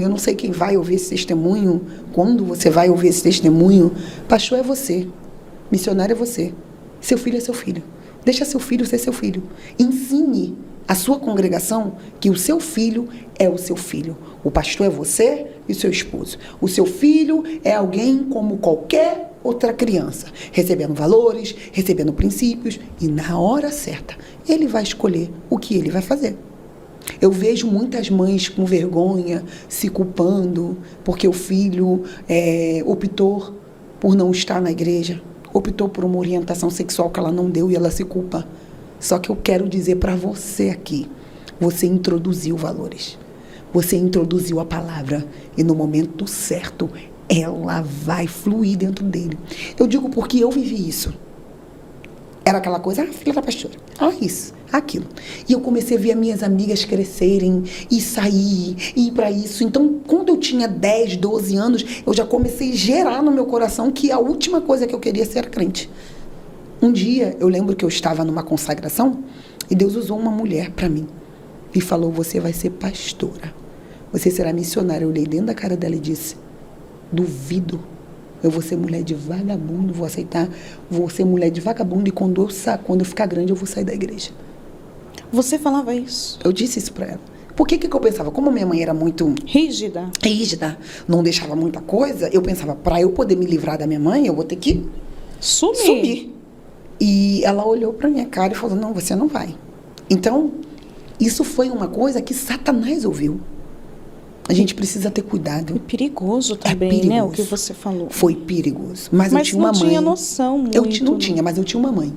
Eu não sei quem vai ouvir esse testemunho, quando você vai ouvir esse testemunho. Pastor é você, missionário é você, seu filho é seu filho. Deixa seu filho ser seu filho. Ensine a sua congregação que o seu filho é o seu filho. O pastor é você e o seu esposo. O seu filho é alguém como qualquer outra criança, recebendo valores, recebendo princípios, e na hora certa ele vai escolher o que ele vai fazer. Eu vejo muitas mães com vergonha, se culpando, porque o filho optou por não estar na igreja, optou por uma orientação sexual que ela não deu e ela se culpa. Só que eu quero dizer para você aqui, você introduziu valores, você introduziu a palavra, e no momento certo, ela vai fluir dentro dele. Eu digo porque eu vivi isso. Era aquela coisa, filha da pastora, isso, aquilo. E eu comecei a ver as minhas amigas crescerem e sair, e ir para isso. Então, quando eu tinha 10, 12 anos, eu já comecei a gerar no meu coração que a última coisa que eu queria ser crente. Um dia, eu lembro que eu estava numa consagração e Deus usou uma mulher para mim e falou, você vai ser pastora, você será missionária. Eu olhei dentro da cara dela e disse, duvido. Eu vou ser mulher de vagabundo, vou aceitar, vou ser mulher de vagabundo, e quando eu ficar grande, eu vou sair da igreja. Você falava isso? Eu disse isso para ela. Por que eu pensava? Como minha mãe era muito rígida, não deixava muita coisa, eu pensava, para eu poder me livrar da minha mãe, eu vou ter que sumir. E ela olhou para minha cara e falou, não, você não vai. Então, isso foi uma coisa que Satanás ouviu. A gente precisa ter cuidado. E perigoso também, perigoso. Né? O que você falou. Foi perigoso. Mas eu tinha uma mãe. Não tinha noção muito. Eu não tinha, mas eu tinha uma mãe.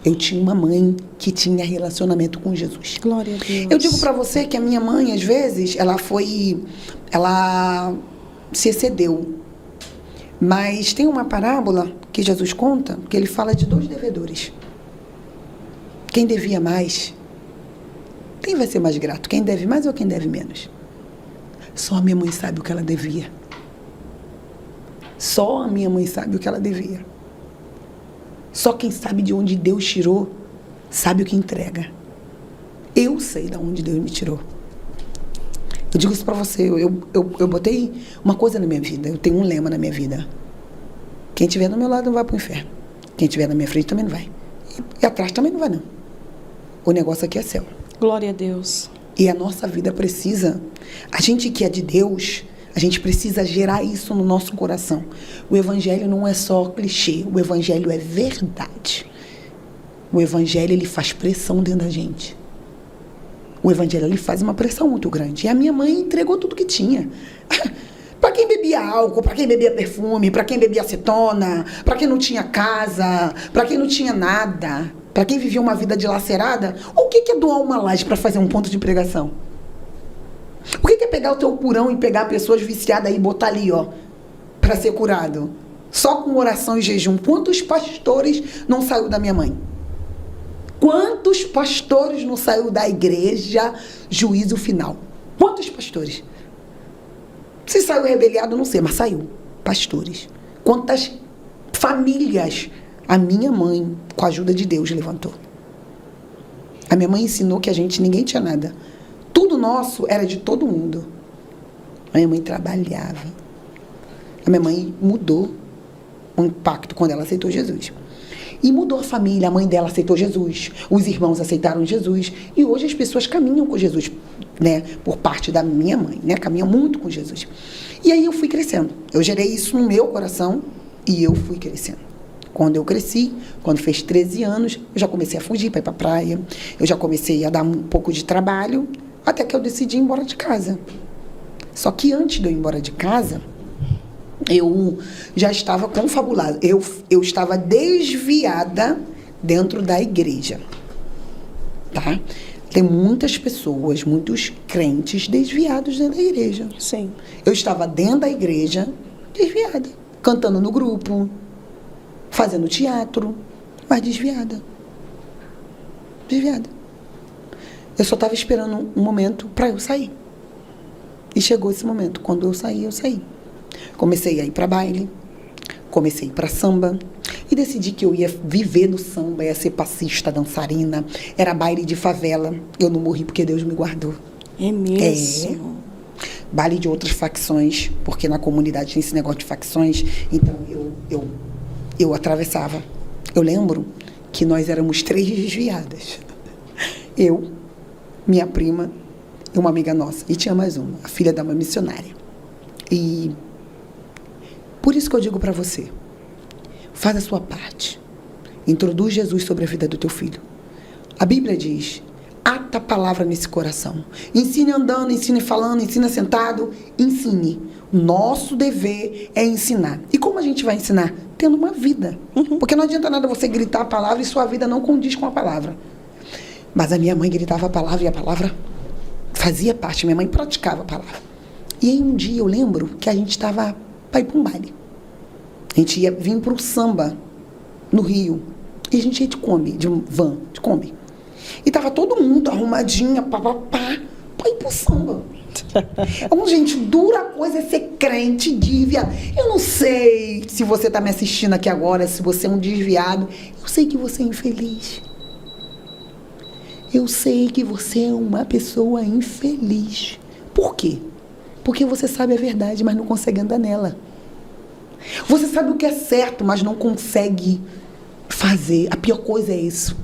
Eu tinha uma mãe que tinha relacionamento com Jesus. Glória a Deus. Eu digo para você que a minha mãe, às vezes, ela se excedeu. Mas tem uma parábola que Jesus conta, que ele fala de 2 devedores. Quem devia mais, quem vai ser mais grato? Quem deve mais ou quem deve menos? Só a minha mãe sabe o que ela devia. Só a minha mãe sabe o que ela devia. Só quem sabe de onde Deus tirou, sabe o que entrega. Eu sei de onde Deus me tirou. Eu digo isso pra você, eu botei uma coisa na minha vida, eu tenho um lema na minha vida. Quem estiver do meu lado não vai pro inferno. Quem estiver na minha frente também não vai. E atrás também não vai, não. O negócio aqui é céu. Glória a Deus. E a nossa vida precisa, a gente que é de Deus, a gente precisa gerar isso no nosso coração. O evangelho não é só clichê, o evangelho é verdade. O evangelho, ele faz pressão dentro da gente. O evangelho, ele faz uma pressão muito grande. E a minha mãe entregou tudo que tinha. Para quem bebia álcool, para quem bebia perfume, para quem bebia acetona, para quem não tinha casa, para quem não tinha nada, para quem vivia uma vida dilacerada, o que é doar uma laje para fazer um ponto de pregação? O que é pegar o teu purão e pegar pessoas viciadas e botar ali, para ser curado? Só com oração e jejum. Quantos pastores não saiu da minha mãe? Quantos pastores não saiu da igreja juízo final? Quantos pastores? Se saiu rebeliado, não sei, mas saiu. Pastores. Quantas famílias a minha mãe, com a ajuda de Deus, levantou? A minha mãe ensinou que ninguém tinha nada. Tudo nosso era de todo mundo. A minha mãe trabalhava. A minha mãe mudou o impacto quando ela aceitou Jesus. E mudou a família, a mãe dela aceitou Jesus, os irmãos aceitaram Jesus, e hoje as pessoas caminham com Jesus, né, por parte da minha mãe, né, caminham muito com Jesus. E aí eu fui crescendo, eu gerei isso no meu coração, e eu fui crescendo. Quando eu cresci, quando fez 13 anos, eu já comecei a fugir para ir para a praia, eu já comecei a dar um pouco de trabalho, até que eu decidi ir embora de casa. Só que antes de eu ir embora de casa, eu já estava confabulada, eu estava desviada dentro da igreja, tá? Tem muitas pessoas, muitos crentes desviados dentro da igreja. Sim. Eu estava dentro da igreja desviada, cantando no grupo, fazendo teatro, mas desviada. Desviada. Eu só estava esperando um momento para eu sair. E chegou esse momento. Quando eu saí, eu saí. Comecei a ir para baile, comecei a ir para samba e decidi que eu ia viver no samba, ia ser passista, dançarina, era baile de favela. Eu não morri porque Deus me guardou. É mesmo? baile de outras facções, porque na comunidade tem esse negócio de facções, então eu atravessava. Eu lembro que nós éramos 3 desviadas. Eu, minha prima e uma amiga nossa. E tinha mais uma, a filha da uma missionária. E por isso que eu digo para você, faz a sua parte. Introduz Jesus sobre a vida do teu filho. A Bíblia diz, ata a palavra nesse coração. Ensine andando, ensine falando, ensine sentado, ensine. Nosso dever é ensinar. E como a gente vai ensinar? Tendo uma vida. Porque não adianta nada você gritar a palavra e sua vida não condiz com a palavra. Mas a minha mãe gritava a palavra e a palavra fazia parte. Minha mãe praticava a palavra. E aí um dia eu lembro que a gente estava para ir para um baile. A gente ia vir para o samba no Rio. E a gente ia de Kombi, de van, de Kombi. E tava todo mundo arrumadinha, para ir pro samba. Então, gente, dura coisa é ser crente, desviado. Eu não sei se você tá me assistindo aqui agora, se você é um desviado. Eu sei que você é infeliz. Eu sei que você é uma pessoa infeliz. Por quê? Porque você sabe a verdade, mas não consegue andar nela. Você sabe o que é certo, mas não consegue fazer. A pior coisa é isso.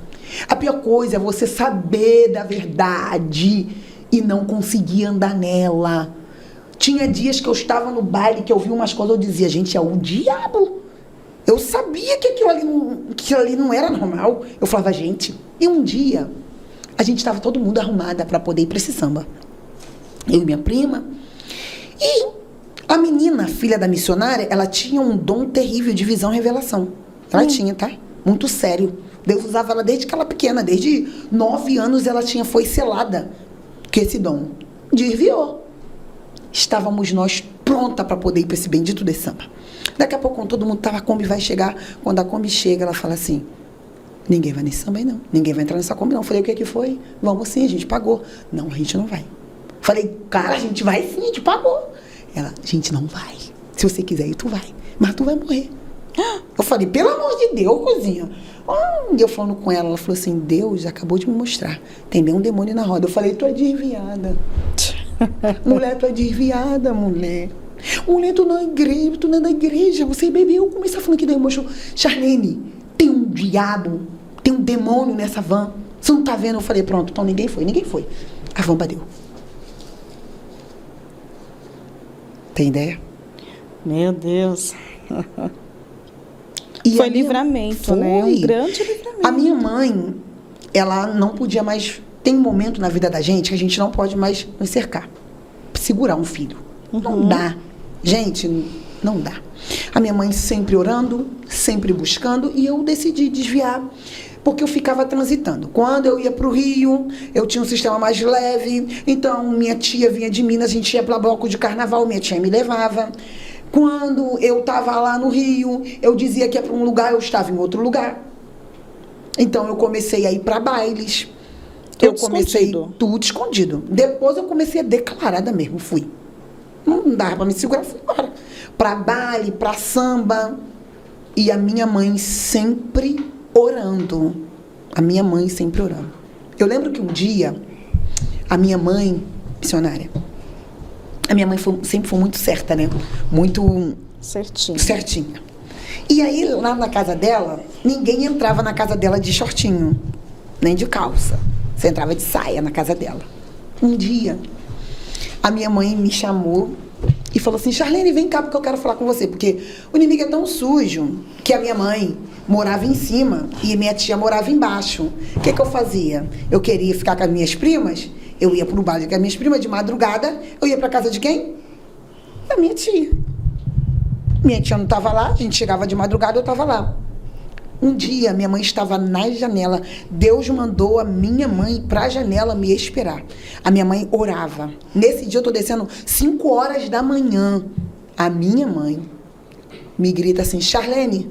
A pior coisa é você saber da verdade e não conseguir andar nela. Tinha dias que eu estava no baile, que eu vi umas coisas, eu dizia, gente, é o diabo. Eu sabia que aquilo ali não era normal. Eu falava, gente, e um dia a gente estava todo mundo arrumada para poder ir para esse samba. Eu e minha prima. E a menina, filha da missionária, ela tinha um dom terrível de visão e revelação. Ela tinha, tá? Muito sério. Deus usava ela desde que ela pequena, desde 9 anos ela foi selada com esse dom. Desviou. Estávamos nós pronta para poder ir para esse bendito desse samba. Daqui a pouco, quando todo mundo estava, a Kombi vai chegar. Quando a Kombi chega, ela fala assim, ninguém vai nesse samba aí não. Ninguém vai entrar nessa Kombi não. Eu falei, o que que foi? Vamos sim, a gente pagou. Não, a gente não vai. Falei, cara, a gente vai sim, a gente pagou. Ela, a gente não vai. Se você quiser ir, tu vai. Mas tu vai morrer. Eu falei, pelo amor de Deus, cozinha. E eu falando com ela, ela falou assim, Deus acabou de me mostrar. Tem bem um demônio na roda. Eu falei, tu é desviada. Mulher, tu é desviada, mulher. Mulher, tu não é igreja, tu não é da igreja. Você bebeu. Comecei falando que Deus mostrou. Charlene, tem um diabo, tem um demônio nessa van. Você não tá vendo? Eu falei, pronto, então ninguém foi. A van bateu. Tem ideia? Meu Deus. E foi livramento, né? Um grande livramento. A minha mãe, ela não podia mais... Tem um momento na vida da gente que a gente não pode mais nos cercar. Segurar um filho. Não dá. Gente, não dá. A minha mãe sempre orando, sempre buscando, e eu decidi desviar, porque eu ficava transitando. Quando eu ia para o Rio, eu tinha um sistema mais leve, então minha tia vinha de Minas, a gente ia para bloco de carnaval, minha tia me levava. Quando eu estava lá no Rio, eu dizia que ia para um lugar, eu estava em outro lugar. Então eu comecei a ir para bailes. Tudo escondido. Depois eu comecei a declarada mesmo, fui. Não dava para me segurar, fui embora. Para baile, para samba. E a minha mãe sempre orando. Eu lembro que um dia, a minha mãe, missionária, a minha mãe sempre foi muito certa, né? Muito certinha. E aí, lá na casa dela, ninguém entrava na casa dela de shortinho, nem de calça. Você entrava de saia na casa dela. Um dia, a minha mãe me chamou e falou assim, Charlene, vem cá porque eu quero falar com você. Porque o inimigo é tão sujo que a minha mãe morava em cima e minha tia morava embaixo. O que eu fazia? Eu queria ficar com as minhas primas, eu ia pro bar com as minhas primas de madrugada, eu ia pra casa de quem? Da minha tia. Minha tia não estava lá, a gente chegava de madrugada, eu estava lá. Um dia, minha mãe estava na janela. Deus mandou a minha mãe para a janela me esperar. A minha mãe orava. Nesse dia, eu estou descendo 5 horas da manhã. A minha mãe me grita assim, Charlene,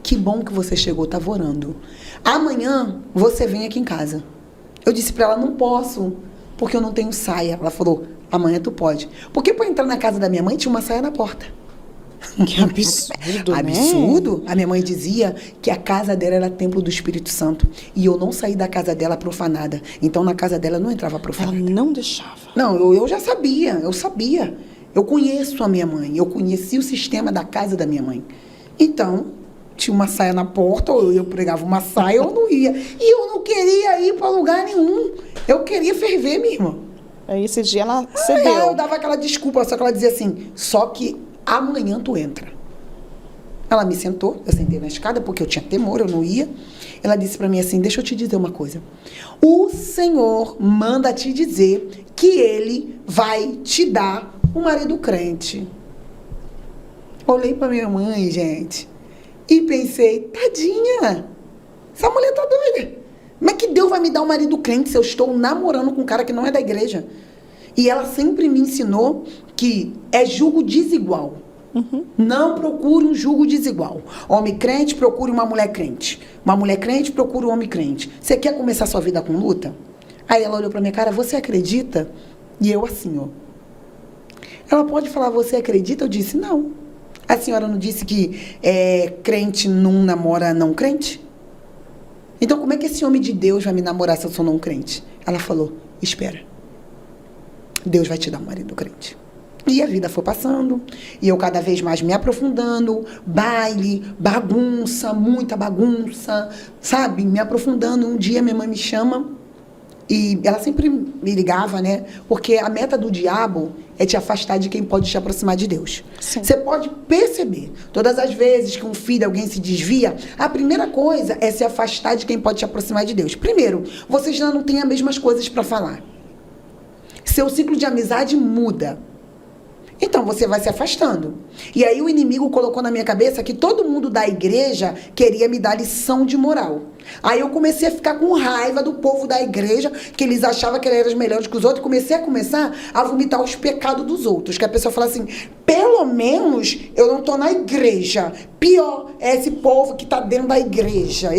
que bom que você chegou, estava orando. Amanhã, você vem aqui em casa. Eu disse para ela, não posso, porque eu não tenho saia. Ela falou, amanhã tu pode. Porque para entrar na casa da minha mãe, tinha uma saia na porta. Que absurdo, né? Absurdo. A minha mãe dizia que a casa dela era templo do Espírito Santo. E eu não saí da casa dela profanada. Então, na casa dela não entrava profanada. Ela não deixava. Não, eu já sabia, eu sabia. Eu conheço a minha mãe, eu conheci o sistema da casa da minha mãe. Então, tinha uma saia na porta, ou eu pregava uma saia, ou eu não ia. E eu não queria ir para lugar nenhum. Eu queria ferver, minha irmã. Aí esse dia ela cedeu. Eu dava aquela desculpa, só que ela dizia assim, só que amanhã tu entra. Ela me sentou, eu sentei na escada, porque eu tinha temor, eu não ia. Ela disse para mim assim, deixa eu te dizer uma coisa. O Senhor manda te dizer que Ele vai te dar um marido crente. Olhei para minha mãe, gente, e pensei, tadinha, essa mulher tá doida. Como é que Deus vai me dar um marido crente se eu estou namorando com um cara que não é da igreja? E ela sempre me ensinou que é julgo desigual. Não procure um julgo desigual. Homem crente, procure uma mulher crente. Uma mulher crente, procure um homem crente. Você quer começar sua vida com luta? Aí ela olhou pra minha cara, você acredita? E eu assim, ó. Ela pode falar, você acredita? Eu disse, não. A senhora não disse que crente não namora não crente? Então como é que esse homem de Deus vai me namorar se eu sou não crente? Ela falou, espera. Deus vai te dar um marido crente. E a vida foi passando, e eu cada vez mais me aprofundando, baile, bagunça, muita bagunça, sabe? Me aprofundando. Um dia minha mãe me chama, e ela sempre me ligava, né? Porque a meta do diabo é te afastar de quem pode te aproximar de Deus. Sim. Você pode perceber, todas as vezes que um filho, alguém se desvia, a primeira coisa é se afastar de quem pode te aproximar de Deus. Primeiro, você já não tem as mesmas coisas para falar. Seu ciclo de amizade muda. Então, você vai se afastando. E aí o inimigo colocou na minha cabeça que todo mundo da igreja queria me dar lição de moral. Aí eu comecei a ficar com raiva do povo da igreja, que eles achavam que eles eram melhores que os outros, e comecei a vomitar os pecados dos outros. Que a pessoa fala assim, pelo menos eu não estou na igreja. Pior é esse povo que está dentro da igreja.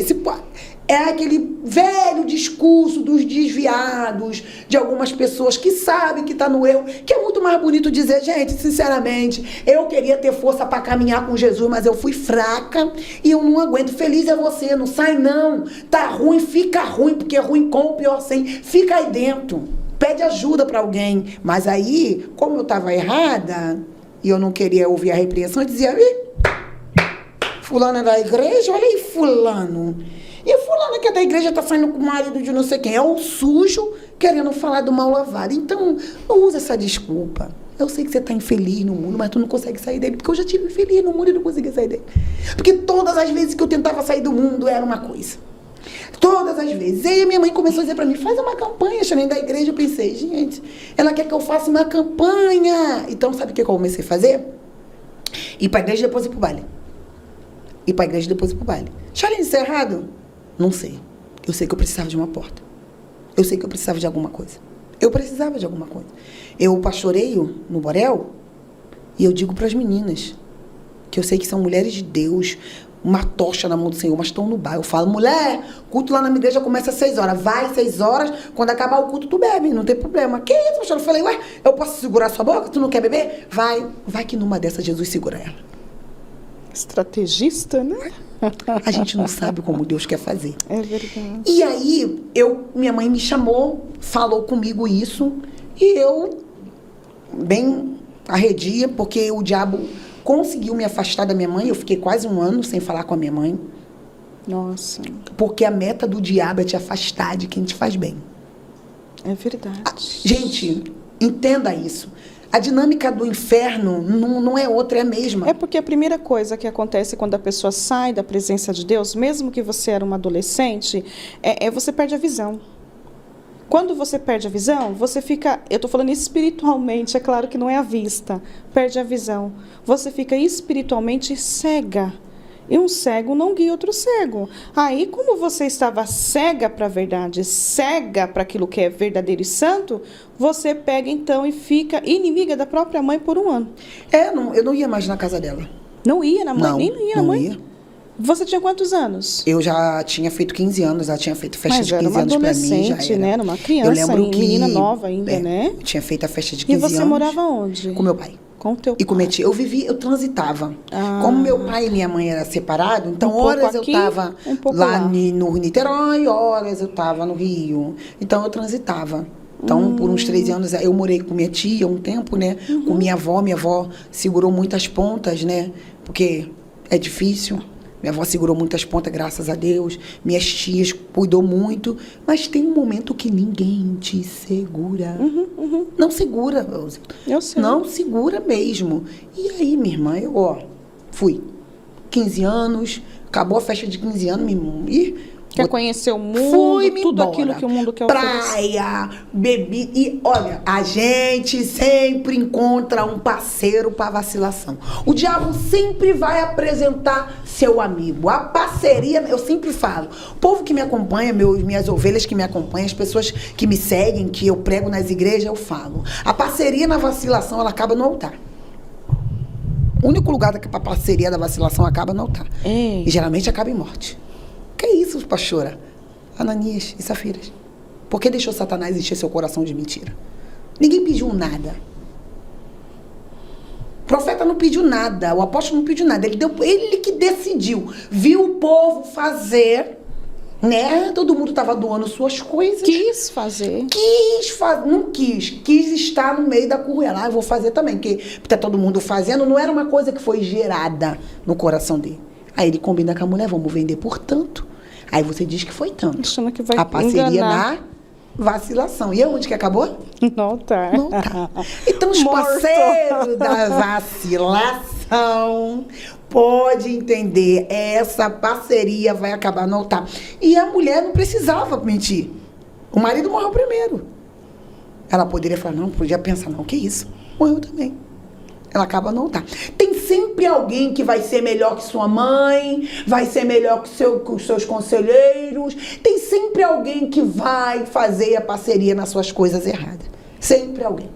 É aquele velho discurso dos desviados, de algumas pessoas que sabem que está no erro, que é muito mais bonito dizer, gente, sinceramente, eu queria ter força para caminhar com Jesus, mas eu fui fraca e eu não aguento. Feliz é você, não sai não. Tá ruim, fica ruim, porque é ruim com o pior sem. Fica aí dentro, pede ajuda para alguém. Mas aí, como eu estava errada e eu não queria ouvir a repreensão, eu dizia, fulano é da igreja, olha aí fulano. E fulano que é da igreja tá saindo com o marido de não sei quem. É o sujo querendo falar do mal lavado. Então, não usa essa desculpa. Eu sei que você tá infeliz no mundo, mas tu não consegue sair dele. Porque eu já tive infeliz no mundo e não consegui sair dele. Porque todas as vezes que eu tentava sair do mundo era uma coisa. Todas as vezes. E aí minha mãe começou a dizer pra mim, faz uma campanha, chamei da igreja. Eu pensei, gente, ela quer que eu faça uma campanha. Então, sabe o que eu comecei a fazer? Ir pra igreja e depois ir pro baile. Ir pra igreja e depois ir pro baile. Charlene, isso é errado? Não sei. Eu sei que eu precisava de uma porta. Eu sei que eu precisava de alguma coisa. Eu precisava de alguma coisa. Eu pastoreio no Borel e eu digo para as meninas que eu sei que são mulheres de Deus, uma tocha na mão do Senhor, mas estão no bar. Eu falo, mulher, culto lá na minha igreja começa às 6 horas. Vai 6 horas, quando acabar o culto tu bebe, não tem problema. Que isso, pastor? Eu falei, ué, eu posso segurar sua boca? Tu não quer beber? Vai que numa dessas Jesus segura ela. Estrategista, né? A gente não sabe como Deus quer fazer. É verdade. E aí, minha mãe me chamou, falou comigo isso, e eu, bem arredia, porque o diabo conseguiu me afastar da minha mãe. Eu fiquei quase 1 ano sem falar com a minha mãe. Nossa. Porque a meta do diabo é te afastar de quem te faz bem. É verdade. Gente, entenda isso. A dinâmica do inferno não é outra, é a mesma. É porque a primeira coisa que acontece quando a pessoa sai da presença de Deus, mesmo que você era uma adolescente, você perde a visão. Quando você perde a visão, você fica... Eu estou falando espiritualmente, é claro que não é à vista. Perde a visão. Você fica espiritualmente cega. E um cego não guia outro cego. Aí, como você estava cega para a verdade, cega para aquilo que é verdadeiro e santo, você pega então e fica inimiga da própria mãe por 1 ano. Eu não ia mais na casa dela. Não ia na mãe? Não, Nem ia na não mãe? ia. Você tinha quantos anos? Eu já tinha feito 15 anos, ela tinha feito festa de 15 anos para mim. Mas era uma adolescente, né? Era uma criança, eu lembro que, menina nova ainda, né? Eu tinha feito a festa de 15 anos. E você morava onde? Com meu pai. Com teu E com minha tia. Eu transitava. Como meu pai e minha mãe eram separados, então horas eu estava lá no Niterói, horas eu estava no Rio. Então eu transitava. Então, por uns 13 anos, eu morei com minha tia um tempo, né? Com minha avó segurou muitas pontas, né? Porque é difícil. Minha avó segurou muitas pontas, graças a Deus. Minhas tias cuidou muito. Mas tem um momento que ninguém te segura. Não segura, Rose. Eu sei. Não segura mesmo. E aí, minha irmã, eu, fui. 15 anos, acabou a festa de 15 anos, minha irmã. Quer conhecer o mundo, Fui-me tudo embora. aquilo que o mundo quer oferecer. Praia, bebi. E olha, a gente sempre encontra um parceiro para vacilação. O diabo sempre vai apresentar seu amigo. A parceria, eu sempre falo. O povo que me acompanha, minhas ovelhas que me acompanham, as pessoas que me seguem, que eu prego nas igrejas, eu falo. A parceria na vacilação, ela acaba no altar. O único lugar que a parceria da vacilação acaba no altar. E geralmente acaba em morte. Que é isso, pastora? Ananias e Safiras. Por que deixou Satanás encher seu coração de mentira? Ninguém pediu nada. O profeta não pediu nada. O apóstolo não pediu nada. Ele que decidiu. Viu o povo fazer, né? Todo mundo estava doando suas coisas. Quis fazer. Não quis. Quis estar no meio da curva. Eu vou fazer também. Porque tá todo mundo fazendo. Não era uma coisa que foi gerada no coração dele. Aí ele combina com a mulher, vamos vender por tanto. Aí você diz que foi tanto. Achando que vai a parceria enganar. na vacilação. E onde que acabou? Não tá. Não tá. Então os parceiros da vacilação pode entender, essa parceria vai acabar no altar. E a mulher não precisava mentir. O marido morreu primeiro. Ela poderia falar, não, podia pensar, não, que isso? Morreu também. Ela acaba no altar. Tem sempre alguém que vai ser melhor que sua mãe, vai ser melhor que os seus conselheiros. Tem sempre alguém que vai fazer a parceria nas suas coisas erradas. Sempre alguém.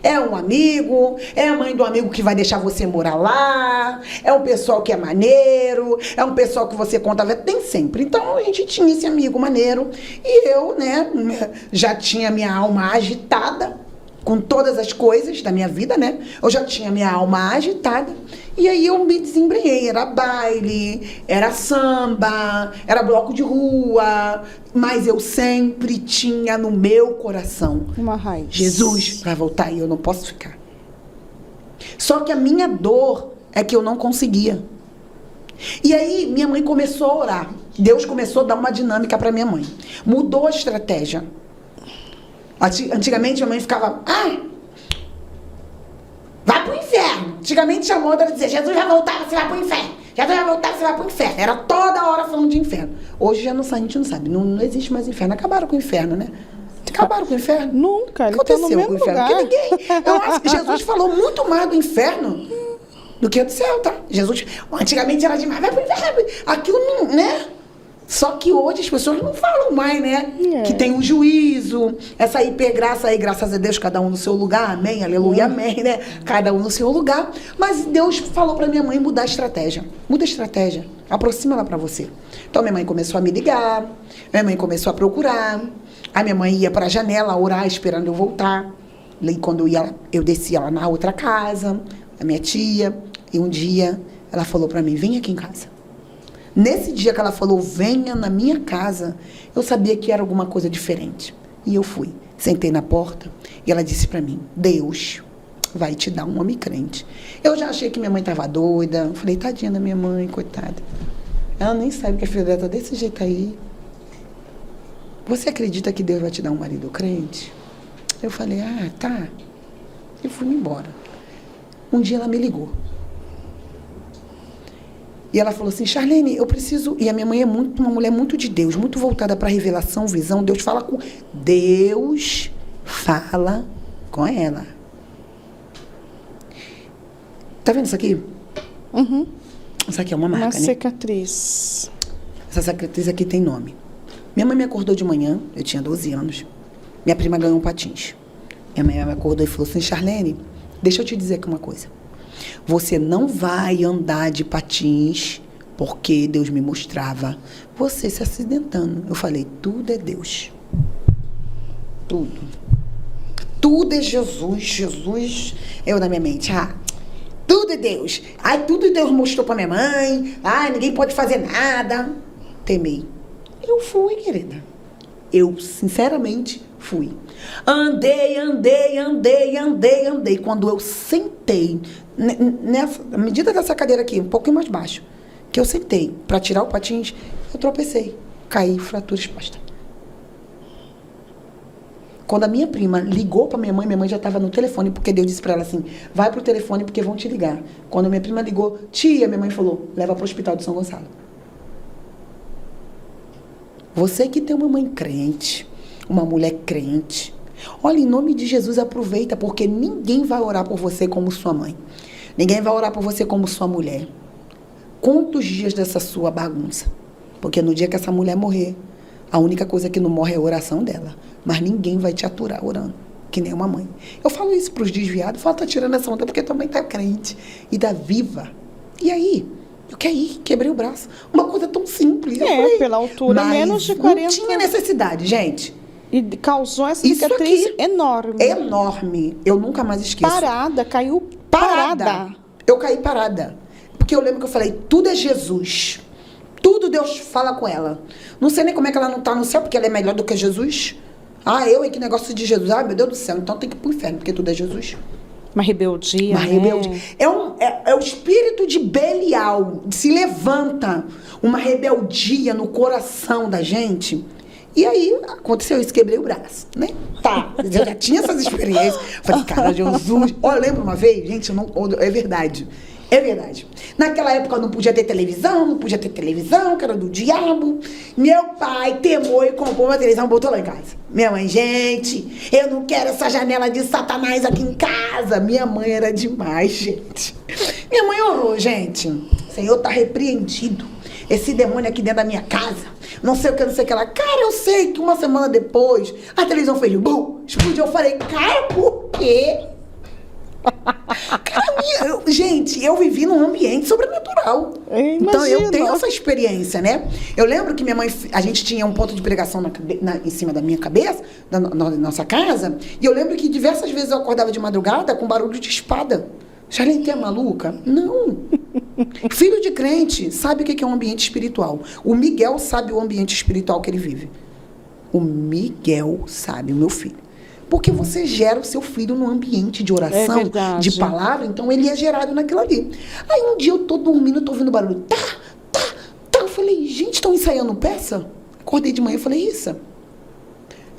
É um amigo, é a mãe do amigo que vai deixar você morar lá, é um pessoal que é maneiro, é um pessoal que você conta, tem sempre. Então a gente tinha esse amigo maneiro e eu, né, já tinha minha alma agitada com todas as coisas da minha vida, né? Eu já tinha minha alma agitada. E aí eu me desembrenhei. Era baile, era samba, era bloco de rua. Mas eu sempre tinha no meu coração uma raiz. Jesus vai voltar e eu não posso ficar. Só que a minha dor é que eu não conseguia. E aí minha mãe começou a orar. Deus começou a dar uma dinâmica para minha mãe. Mudou a estratégia. Antigamente, minha mãe ficava, vai pro inferno. Antigamente, a moda era dizer, Jesus vai voltar, você vai pro inferno. Jesus vai voltar, você vai pro inferno. Era toda hora falando de inferno. Hoje já não sabe, a gente não sabe. Não existe mais inferno. Acabaram com o inferno, né? Acabaram com o inferno? Nunca, ele aconteceu tá no mesmo com o inferno? lugar. Porque ninguém... Eu acho que Jesus falou muito mais do inferno do que do céu, tá? Jesus, antigamente era demais, vai pro inferno. Aquilo não, né? Só que hoje as pessoas não falam mais, né? Que tem um juízo, essa hipergraça aí, graças a Deus, cada um no seu lugar, amém, aleluia, amém, né? Cada um no seu lugar. Mas Deus falou pra minha mãe mudar a estratégia. Muda a estratégia, aproxima ela pra você. Então minha mãe começou a me ligar, minha mãe começou a procurar, a minha mãe ia pra janela orar, esperando eu voltar. E quando eu ia, eu descia lá na outra casa, a minha tia, e um dia ela falou pra mim, vem aqui em casa. Nesse dia que ela falou, venha na minha casa, eu sabia que era alguma coisa diferente. E eu fui, sentei na porta e ela disse pra mim, Deus vai te dar um homem crente. Eu já achei que minha mãe estava doida, falei, tadinha da minha mãe, coitada. Ela nem sabe que a filha dela tá desse jeito aí. Você acredita que Deus vai te dar um marido crente? Eu falei, tá. E fui embora. Um dia ela me ligou. E ela falou assim, Charlene, eu preciso... E a minha mãe é uma mulher muito de Deus, muito voltada para revelação, visão. Deus fala com ela. Tá vendo isso aqui? Uhum. Isso aqui é uma marca, uma né? cicatriz. Essa cicatriz aqui tem nome. Minha mãe me acordou de manhã, eu tinha 12 anos. Minha prima ganhou um patins. Minha mãe me acordou e falou assim, Charlene, deixa eu te dizer aqui uma coisa. Você não vai andar de patins porque Deus me mostrava você se acidentando. Eu falei, tudo é Deus. Tudo. Tudo é Jesus, Jesus. Eu na minha mente, tudo é Deus. Ai, tudo Deus mostrou pra minha mãe. Ai, ninguém pode fazer nada. Temei. Eu fui, querida. Eu, sinceramente, fui. Andei. Quando eu sentei, na medida dessa cadeira aqui, um pouquinho mais baixo, que eu sentei pra tirar o patins, eu tropecei. Caí, fratura exposta. Quando a minha prima ligou pra minha mãe já estava no telefone, porque Deus disse pra ela assim, vai pro telefone porque vão te ligar. Quando a minha prima ligou, tia, minha mãe falou, leva pro hospital de São Gonçalo. Você que tem uma mãe crente, uma mulher crente, olha, em nome de Jesus, aproveita, porque ninguém vai orar por você como sua mãe. Ninguém vai orar por você como sua mulher. Conta os dias dessa sua bagunça. Porque no dia que essa mulher morrer, a única coisa que não morre é a oração dela. Mas ninguém vai te aturar orando, que nem uma mãe. Eu falo isso pros desviados, falo, tá tirando essa onda porque tua mãe tá crente e tá viva. E aí? Eu caí, quebrei o braço. Uma coisa tão simples. Pela altura, menos de 40. Não tinha necessidade, gente. E causou essa cicatriz enorme. Enorme. Eu nunca mais esqueço. Parada, caiu parada. Eu caí parada. Porque eu lembro que eu falei, tudo é Jesus. Tudo Deus fala com ela. Não sei nem como é que ela não tá no céu, porque ela é melhor do que Jesus. Que negócio de Jesus. Meu Deus do céu, então tem que ir pro inferno, porque tudo é Jesus. Uma rebeldia, Uma rebeldia. É o espírito de Belial. Se levanta uma rebeldia no coração da gente. E aí, aconteceu isso, quebrei o braço, né? Tá, eu já tinha essas experiências. Falei, cara, Jesus... Eu lembro uma vez, gente, é verdade. É verdade. Naquela época não podia ter televisão, que era do diabo. Meu pai temou e comprou uma televisão e botou lá em casa. Minha mãe, gente, eu não quero essa janela de Satanás aqui em casa. Minha mãe era demais, gente. Minha mãe orou, gente. O Senhor tá repreendido. Esse demônio aqui dentro da minha casa. Não sei o que, não sei o que lá. Cara, eu sei que uma semana depois, a televisão fez bum, explodiu. Eu falei, cara, por quê? Cara, gente, eu vivi num ambiente sobrenatural. Então eu tenho essa experiência, né? Eu lembro que minha mãe, a gente tinha um ponto de pregação em cima da minha cabeça, na nossa casa, e eu lembro que diversas vezes eu acordava de madrugada com barulho de espada. Charlene, tu é maluca? Não. Filho de crente sabe o que é um ambiente espiritual. O Miguel sabe o ambiente espiritual que ele vive. O Miguel sabe, o meu filho. Porque você gera o seu filho num ambiente de oração, de palavra, então ele é gerado naquilo ali. Aí um dia eu tô dormindo, tô ouvindo barulho. Eu falei, gente, estão ensaiando peça? Acordei de manhã e falei, isso.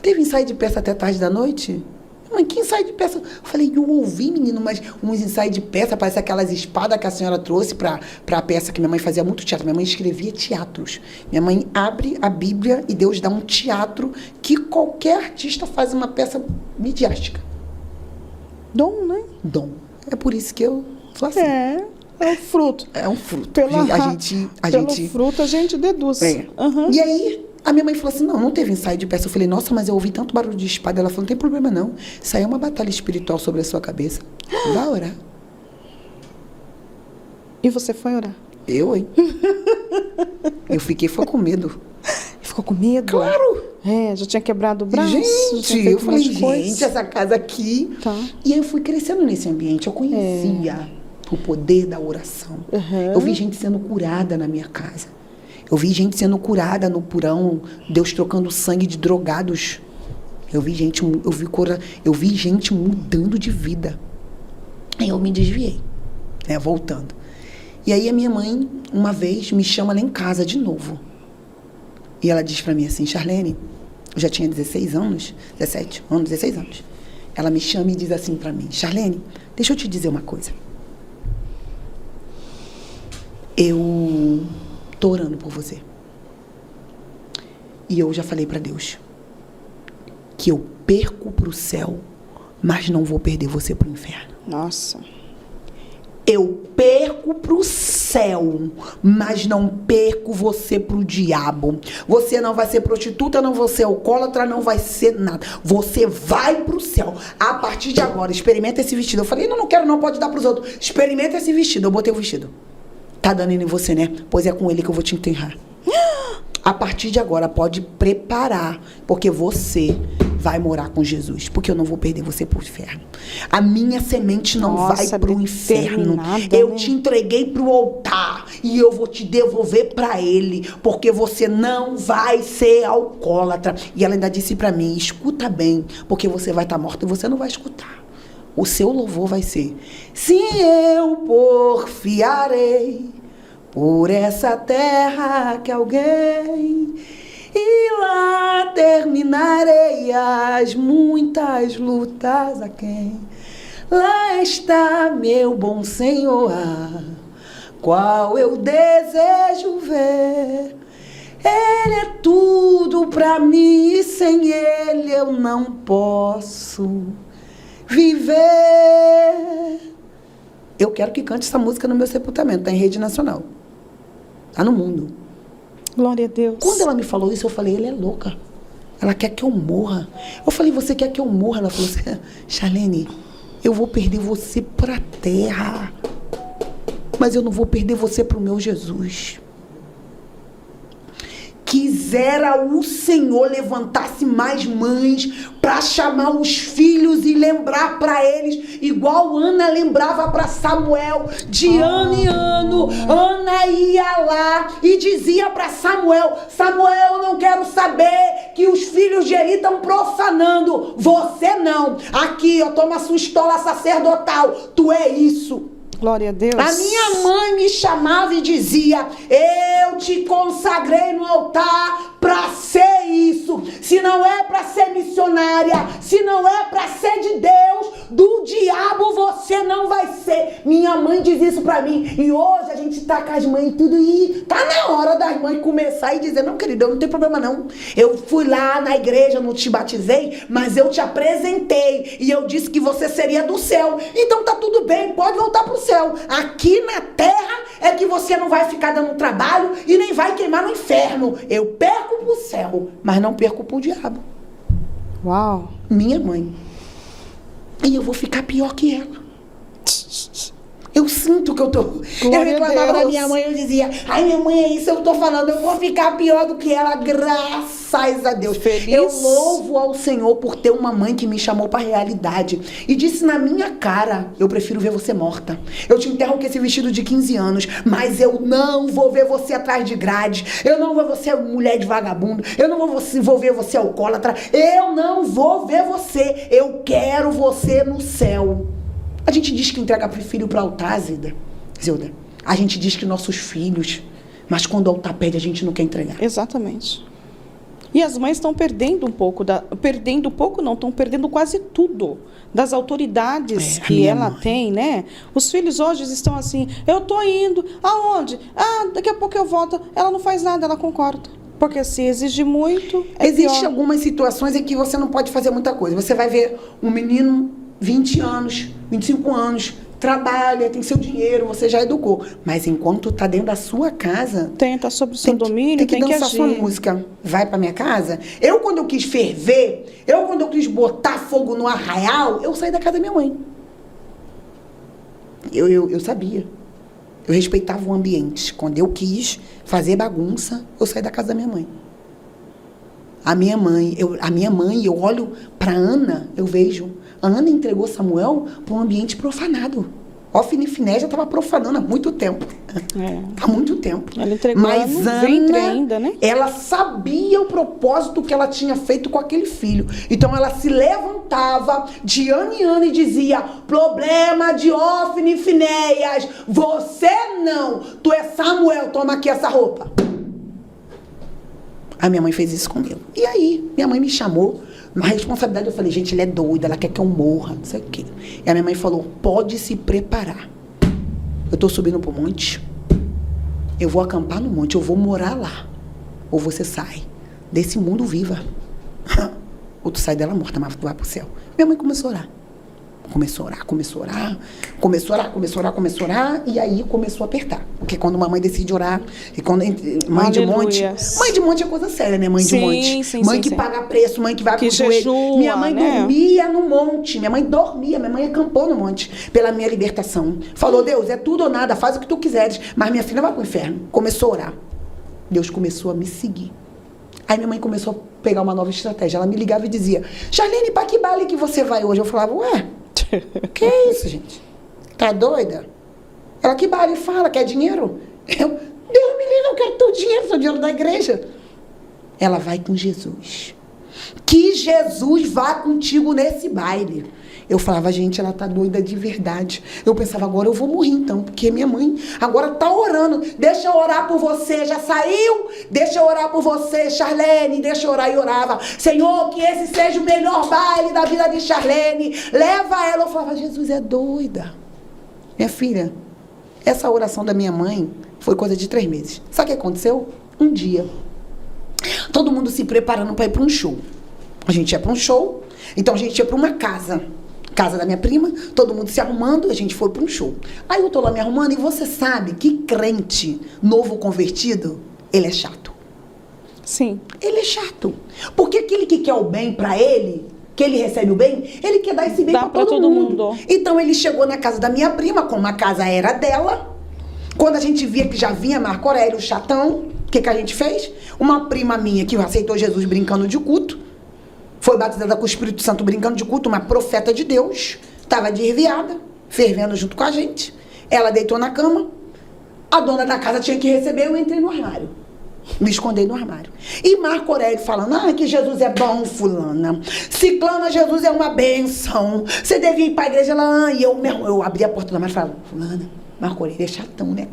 Teve ensaio de peça até tarde da noite? Mãe, que ensaio de peça? Eu falei, eu ouvi, menino, mas uns ensaios de peça, parece aquelas espadas que a senhora trouxe pra peça, que minha mãe fazia muito teatro. Minha mãe escrevia teatros. Minha mãe abre a Bíblia e Deus dá um teatro que qualquer artista faz uma peça midiástica. Dom, né? Dom. É por isso que eu falo assim. É um fruto. É um fruto. Pelo fruto a gente deduz. Uhum. E aí, a minha mãe falou assim, não teve ensaio de peça. Eu falei, nossa, mas eu ouvi tanto barulho de espada. Ela falou, não tem problema não. Isso aí é uma batalha espiritual sobre a sua cabeça. Vá orar. E você foi orar? Eu, hein? Eu foi com medo. Ficou com medo? Claro! Já tinha quebrado o braço. Gente, eu falei, gente, essa casa aqui... Tá. E aí eu fui crescendo nesse ambiente. Eu conhecia o poder da oração. Uhum. Eu vi gente sendo curada na minha casa. Eu vi gente sendo curada no porão, Deus trocando sangue de drogados. Eu vi gente mudando de vida. Aí eu me desviei, voltando. E aí a minha mãe, uma vez, me chama lá em casa de novo. E ela diz pra mim assim, Charlene, eu já tinha 16 anos. Ela me chama e diz assim pra mim, Charlene, deixa eu te dizer uma coisa. Eu tô orando por você. E eu já falei pra Deus que eu perco pro céu, mas não vou perder você pro inferno. Nossa. Eu perco pro céu, mas não perco você pro diabo. Você não vai ser prostituta, não vai ser alcoólatra, não vai ser nada. Você vai pro céu. A partir de agora, experimenta esse vestido. Eu falei, não quero não, pode dar pros outros. Experimenta esse vestido. Eu botei o vestido. Tá dando em você, né? Pois é com ele que eu vou te enterrar. A partir de agora, pode preparar, porque você vai morar com Jesus, porque eu não vou perder você para o inferno. A minha semente não vai para o inferno. Eu te entreguei para o altar e eu vou te devolver para ele, porque você não vai ser alcoólatra. E ela ainda disse para mim, escuta bem, porque você vai estar morta e você não vai escutar. O seu louvor vai ser: se eu porfiarei por essa terra que alguém, e lá terminarei as muitas lutas a quem lá está meu bom Senhor, qual eu desejo ver. Ele é tudo pra mim e sem ele eu não posso viver. Eu quero que cante essa música no meu sepultamento, tá em rede nacional, tá no mundo. Glória a Deus. Quando ela me falou isso, eu falei, ela é louca. Ela quer que eu morra. Eu falei, você quer que eu morra? Ela falou assim, Charlene, eu vou perder você pra terra, mas eu não vou perder você pro meu Jesus. Quisera o Senhor levantasse mais mães para chamar os filhos e lembrar para eles, igual Ana lembrava para Samuel, de ano em ano. Ana ia lá e dizia para Samuel, Samuel, eu não quero saber que os filhos de Eli estão profanando. Você não. Aqui, ó, toma sua estola sacerdotal. Tu é isso. Glória a Deus. A minha mãe me chamava e dizia, eu te consagrei no altar para ser isso. Se não é para ser missionária, se não é para ser de Deus, do diabo você não vai ser. Minha mãe diz isso para mim. E hoje a gente tá com as mães e tudo, e tá na hora das mães começar e dizer, não, querida, não tem problema não. Eu fui lá na igreja, não te batizei, mas eu te apresentei e eu disse que você seria do céu. Então tá tudo bem, pode voltar pro céu. Aqui na terra é que você não vai ficar dando trabalho e nem vai queimar no inferno. Eu perco pro céu, mas não perco pro diabo. Uau. Minha mãe. E eu vou ficar pior que ela. Eu sinto que eu tô... Eu reclamava da minha mãe, eu dizia, ai, minha mãe, é isso, eu tô falando, eu vou ficar pior do que ela, graças a Deus. Feliz. Eu louvo ao Senhor por ter uma mãe que me chamou pra realidade e disse na minha cara, eu prefiro ver você morta. Eu te enterro com esse vestido de 15 anos, mas eu não vou ver você atrás de grade, eu não vou ver você mulher de vagabundo, eu não vou ver você alcoólatra, eu não vou ver você, eu quero você no céu. A gente diz que entrega pro filho para altar, Zilda. A gente diz que nossos filhos, mas quando o altar pede, a gente não quer entregar. Exatamente. E as mães estão perdendo um pouco, estão perdendo quase tudo das autoridades que ela tem, né? Os filhos hoje estão assim, eu tô indo, aonde? Ah, daqui a pouco eu volto. Ela não faz nada, ela concorda. Porque se exige muito, Existem algumas situações em que você não pode fazer muita coisa. Você vai ver um menino, 20 anos, 25 anos, trabalha, tem seu dinheiro, você já educou. Mas enquanto tá dentro da sua casa... Tá sob o seu domínio, tem que dançar agir. Sua música. Vai pra minha casa. Eu, quando eu quis ferver, quando eu quis botar fogo no arraial, eu saí da casa da minha mãe. Eu sabia. Eu respeitava o ambiente. Quando eu quis fazer bagunça, eu saí da casa da minha mãe. A minha mãe, eu olho pra Ana, eu vejo... A Ana entregou Samuel para um ambiente profanado. Ofni e Finé já estava profanando há muito tempo. Há muito tempo. Ela entregou mas no ventre ainda, né? Ela sabia o propósito que ela tinha feito com aquele filho. Então ela se levantava de ano em ano e dizia, problema de Ofni e Finéias, você não, tu é Samuel, toma aqui essa roupa. A minha mãe fez isso comigo. E aí, minha mãe me chamou. Uma responsabilidade, eu falei, gente, ela é doida, ela quer que eu morra, não sei o quê. E a minha mãe falou, pode se preparar. Eu tô subindo pro monte, eu vou acampar no monte, eu vou morar lá. Ou você sai desse mundo viva. Ou tu sai dela morta, mas tu vai pro céu. Minha mãe começou a orar. Começou a orar, e aí começou a apertar. Porque quando uma mãe decide orar, e quando mãe de monte é coisa séria, né? Mãe de monte. Mãe que paga preço, mãe que vai pro joelho. Minha mãe dormia no monte, minha mãe acampou no monte pela minha libertação. Falou, Deus, é tudo ou nada, faz o que tu quiseres, mas minha filha vai pro inferno. Começou a orar. Deus começou a me seguir. Aí minha mãe começou a pegar uma nova estratégia. Ela me ligava e dizia, Charlene, para que baile que você vai hoje? Eu falava, ué, que é isso, gente? Tá doida? Ela, que baile fala? Quer dinheiro? Eu, Deus me livre, eu quero teu dinheiro, sou dinheiro da igreja. Ela vai com Jesus. Que Jesus vá contigo nesse baile. Eu falava, gente, ela tá doida de verdade. Eu pensava, agora eu vou morrer então, porque minha mãe agora tá orando. Deixa eu orar por você, já saiu? Deixa eu orar por você, Charlene, deixa eu orar. E orava, Senhor, que esse seja o melhor baile da vida de Charlene. Leva ela. Eu falava, Jesus é doida. Minha filha, essa oração da minha mãe foi coisa de 3 meses. Sabe o que aconteceu? Um dia, todo mundo se preparando para ir para um show. A gente ia para um show, então a gente ia para uma casa da minha prima, todo mundo se arrumando, a gente foi para um show. Aí eu tô lá me arrumando e você sabe que crente novo convertido, ele é chato. Sim. Ele é chato. Porque aquele que quer o bem para ele, que ele recebe o bem, ele quer dar esse bem para todo mundo. Então ele chegou na casa da minha prima, como a casa era dela. Quando a gente via que já vinha Marco Aurélio, chatão, o que a gente fez? Uma prima minha que aceitou Jesus brincando de culto, foi batizada com o Espírito Santo brincando de culto, uma profeta de Deus, estava desviada, fervendo junto com a gente. Ela deitou na cama, a dona da casa tinha que receber, eu entrei no armário. Me escondi no armário. E Marco Aurélio falando, que Jesus é bom, fulana. Ciclana, Jesus é uma bênção. Você devia ir para a igreja lá. E eu abri a porta do armário e falava, fulana, Marco Aurélio é chatão, né?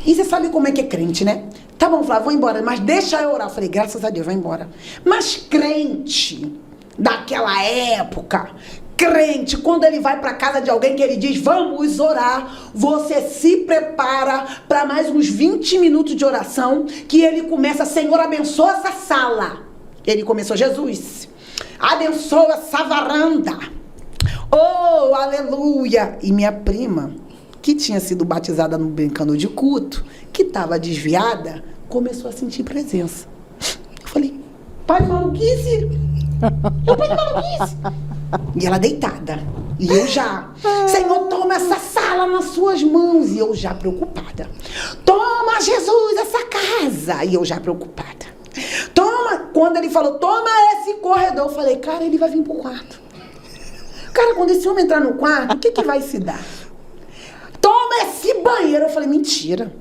E você sabe como é que é crente, né? Tá bom, Flávio, vou embora, mas deixa eu orar. Eu falei, graças a Deus, vai embora. Mas crente daquela época, crente, quando ele vai para casa de alguém que ele diz, vamos orar, você se prepara para mais uns 20 minutos de oração, que ele começa, Senhor, abençoa essa sala. Ele começou, Jesus, abençoa essa varanda. Oh, aleluia! E minha prima, que tinha sido batizada no brincando de culto, que estava desviada, começou a sentir presença. Eu falei, pai de maluquice! Eu pai de maluquice! E ela deitada. E eu já, Senhor, toma essa sala nas suas mãos. E eu já preocupada. Toma, Jesus, essa casa. E eu já preocupada. Toma, quando ele falou, toma esse corredor, eu falei, cara, ele vai vir pro quarto. Cara, quando esse homem entrar no quarto, o que vai se dar? Toma esse banheiro. Eu falei, mentira.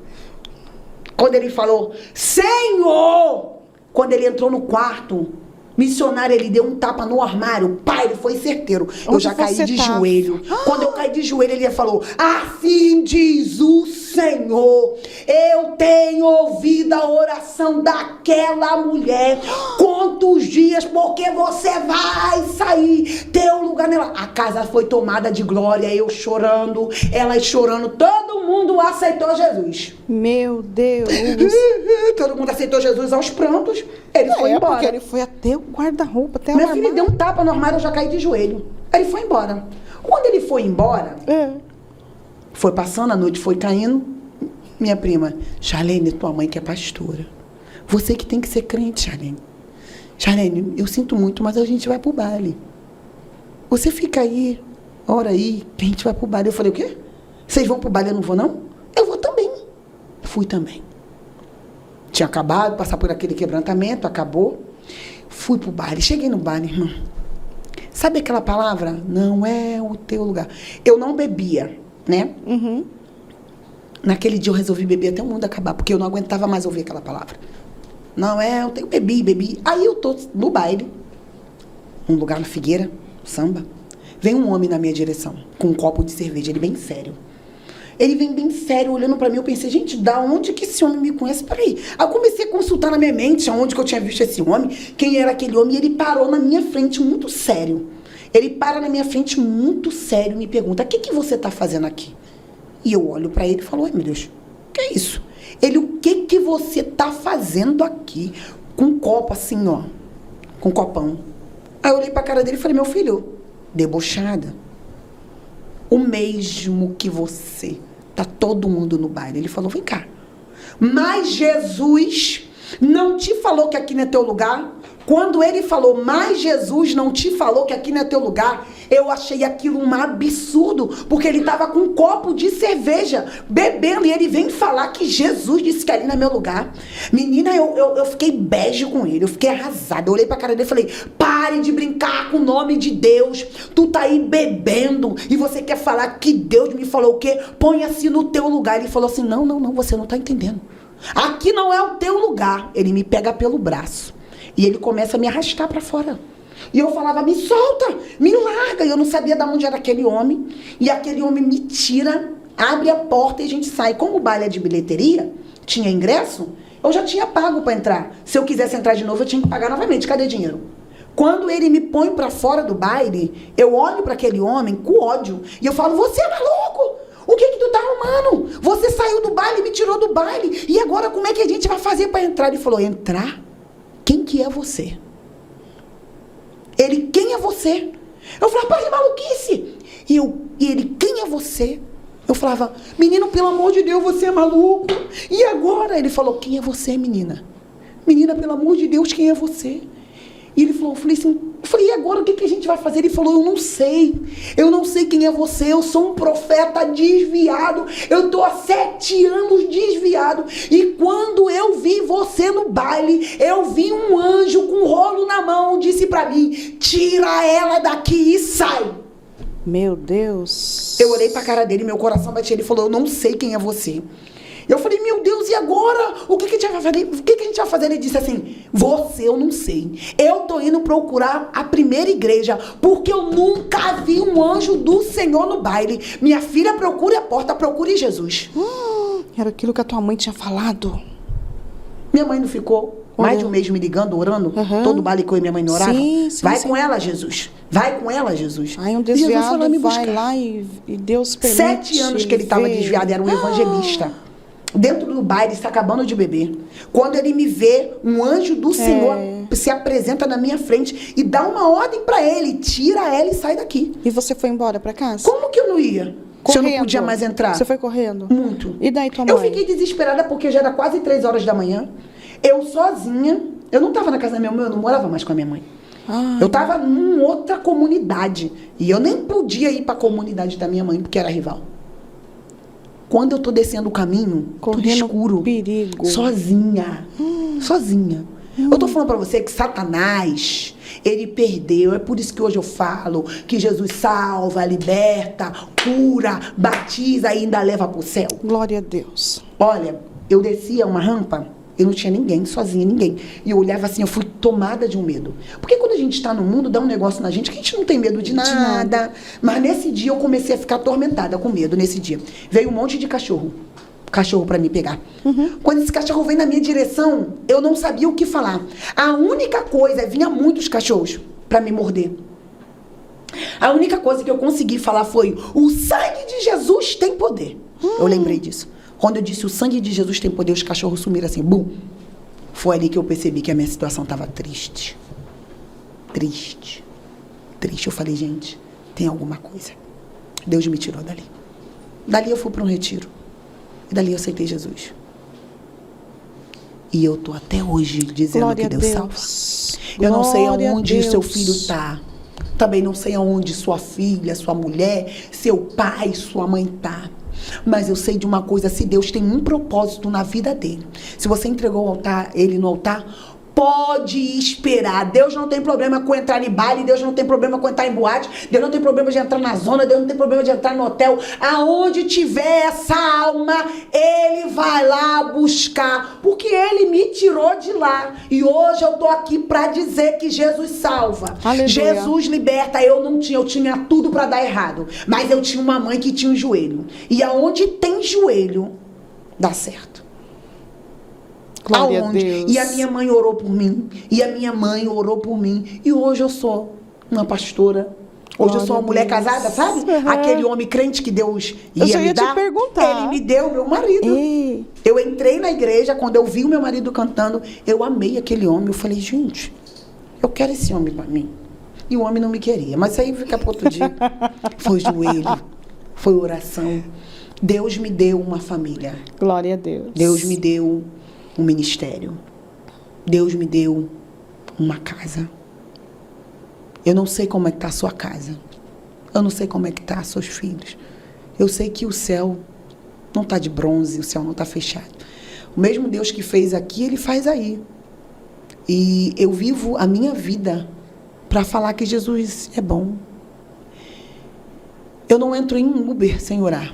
Quando ele falou, Senhor, quando ele entrou no quarto, missionário, ele deu um tapa no armário. Pai, ele foi certeiro. Eu já caí de joelho. Quando eu caí de joelho, ele falou, assim diz o Senhor, eu tenho ouvido a oração daquela mulher. Quantos dias, porque você vai sair, teu lugar nela. A casa foi tomada de glória, eu chorando, elas chorando, todo mundo aceitou Jesus. Meu Deus. Todo mundo aceitou Jesus aos prantos. Ele foi embora. Porque ele foi até o guarda-roupa, até Minha filha deu um tapa no armário, eu já caí de joelho. Aí ele foi embora. Quando ele foi embora, foi passando, a noite foi caindo. Minha prima, Charlene, tua mãe que é pastora. Você que tem que ser crente, Charlene. Charlene, eu sinto muito, mas a gente vai pro baile. Você fica aí, ora aí, que a gente vai pro baile. Eu falei, o quê? Vocês vão pro baile, eu não vou não? Eu vou também. Fui também. Tinha acabado, passar por aquele quebrantamento, acabou. Fui pro baile, cheguei no baile, irmão. Sabe aquela palavra? Não é o teu lugar. Eu não bebia, né? Uhum. Naquele dia eu resolvi beber até o mundo acabar, porque eu não aguentava mais ouvir aquela palavra. Não é, eu bebi. Aí eu tô no baile, um lugar na Figueira, samba. Vem um homem na minha direção, com um copo de cerveja, ele bem sério. Ele vem bem sério, olhando pra mim, eu pensei, gente, da onde que esse homem me conhece? Peraí. Aí eu comecei a consultar na minha mente aonde que eu tinha visto esse homem, quem era aquele homem, e ele parou na minha frente muito sério. Ele para na minha frente muito sério e me pergunta, o que você tá fazendo aqui? E eu olho pra ele e falo, ai meu Deus, que é isso? Ele, o que você tá fazendo aqui? Com um copo assim, ó, com um copão. Aí eu olhei pra cara dele e falei, meu filho, debochada, o mesmo que você, tá todo mundo no baile. Ele falou, vem cá, mas Jesus não te falou que aqui não é teu lugar? Quando ele falou, mas Jesus não te falou que aqui não é teu lugar, eu achei aquilo um absurdo, porque ele estava com um copo de cerveja, bebendo, e ele vem falar que Jesus disse que ali não é meu lugar. Menina, eu fiquei bege com ele, eu fiquei arrasada. Eu olhei pra cara dele e falei, pare de brincar com o nome de Deus, tu tá aí bebendo, e você quer falar que Deus me falou o quê? Põe-se no teu lugar. Ele falou assim, não, você não tá entendendo. Aqui não é o teu lugar. Ele me pega pelo braço. E ele começa a me arrastar para fora. E eu falava, me solta, me larga. E eu não sabia de onde era aquele homem. E aquele homem me tira, abre a porta e a gente sai. Como o baile é de bilheteria, tinha ingresso, eu já tinha pago para entrar. Se eu quisesse entrar de novo, eu tinha que pagar novamente. Cadê dinheiro? Quando ele me põe para fora do baile, eu olho para aquele homem com ódio. E eu falo, você é maluco? O que tu tá arrumando? Você saiu do baile, me tirou do baile. E agora como é que a gente vai fazer para entrar? Ele falou, entrar? Quem que é você? Ele, quem é você? Eu falava, pai, maluquice. E ele, quem é você? Eu falava, menino, pelo amor de Deus, você é maluco. E agora? Ele falou, quem é você, menina? Menina, pelo amor de Deus, quem é você? E ele falou, eu falei, e agora o que a gente vai fazer? Ele falou, eu não sei quem é você, eu sou um profeta desviado, eu estou há 7 anos desviado, e quando eu vi você no baile, eu vi um anjo com um rolo na mão, disse pra mim, tira ela daqui e sai. Meu Deus. Eu olhei pra cara dele, meu coração batia, ele falou, eu não sei quem é você. Eu falei, meu Deus, e agora? O que a gente vai fazer? O que a gente vai fazer? Ele disse assim, você eu não sei. Eu tô indo procurar a primeira igreja, porque eu nunca vi um anjo do Senhor no baile. Minha filha, procure a porta, procure Jesus. Era aquilo que a tua mãe tinha falado. Minha mãe não ficou mais de um mês me ligando, orando? Todo baile que eu e minha mãe não orava? Sim, vai com ela, Jesus. Vai com ela, Jesus. Aí um desviado vai lá e Deus permite. 7 anos que ele estava desviado, era um evangelista. Dentro do baile, está acabando de beber. Quando ele me vê, um anjo do Senhor se apresenta na minha frente e dá uma ordem para ele, tira ela e sai daqui. E você foi embora para casa? Como que eu não ia? Correndo. Se eu não podia mais entrar? Você foi correndo? Muito. E daí tua mãe? Eu fiquei desesperada porque já era quase 3 horas da manhã. Eu sozinha, eu não estava na casa da minha mãe, eu não morava mais com a minha mãe. Eu estava em outra comunidade. E eu nem podia ir para a comunidade da minha mãe, porque era rival. Quando eu tô descendo o caminho, tudo escuro, perigo. Sozinha. Eu tô falando pra você que Satanás, ele perdeu. É por isso que hoje eu falo que Jesus salva, liberta, cura, batiza e ainda leva pro céu. Glória a Deus. Olha, eu descia uma rampa, eu não tinha ninguém, sozinha, ninguém. E eu olhava assim, eu fui tomada de um medo. Porque quando a gente está no mundo, dá um negócio na gente que a gente não tem medo de nada. Mas nesse dia eu comecei a ficar atormentada com medo, nesse dia. Veio um monte de cachorro para me pegar. Quando esse cachorro veio na minha direção, eu não sabia o que falar. A única coisa, vinha muitos cachorros para me morder. A única coisa que eu consegui falar foi, o sangue de Jesus tem poder. Eu lembrei disso. Quando eu disse, o sangue de Jesus tem poder, os cachorros sumiram assim, bum. Foi ali que eu percebi que a minha situação estava triste. Triste. Eu falei, gente, tem alguma coisa. Deus me tirou dali. Dali eu fui para um retiro. E dali eu aceitei Jesus. E eu tô até hoje dizendo Glória que Deus salva. Eu não sei aonde o seu filho está. Também não sei aonde sua filha, sua mulher, seu pai, sua mãe está. Mas eu sei de uma coisa, se Deus tem um propósito na vida dele, se você entregou o altar, ele no altar, pode esperar. Deus não tem problema com entrar em baile, Deus não tem problema com entrar em boate, Deus não tem problema de entrar na zona, Deus não tem problema de entrar no hotel. Aonde tiver essa alma, ele vai lá buscar, porque ele me tirou de lá. E hoje eu tô aqui para dizer que Jesus salva. Aleluia. Jesus liberta. Eu tinha tudo para dar errado, mas eu tinha uma mãe que tinha um joelho. E aonde tem joelho, dá certo. Glória a Deus. E a minha mãe orou por mim. E a minha mãe orou por mim. E hoje eu sou uma pastora. Hoje eu sou uma mulher casada, sabe? Aquele homem crente que Deus ia me dar. Te perguntar. Ele me deu meu marido. Eu entrei na igreja, quando eu vi o meu marido cantando, eu amei aquele homem. Eu falei, gente, eu quero esse homem para mim. E o homem não me queria. Mas isso aí fica para outro dia. Foi joelho, foi oração. Deus me deu uma família. Glória a Deus. Deus me deu um ministério. Deus me deu uma casa. Eu não sei como é que está a sua casa. Eu não sei como é que está seus filhos. Eu sei que o céu não está de bronze, o céu não está fechado. O mesmo Deus que fez aqui, Ele faz aí. E eu vivo a minha vida para falar que Jesus é bom. Eu não entro em um Uber sem orar.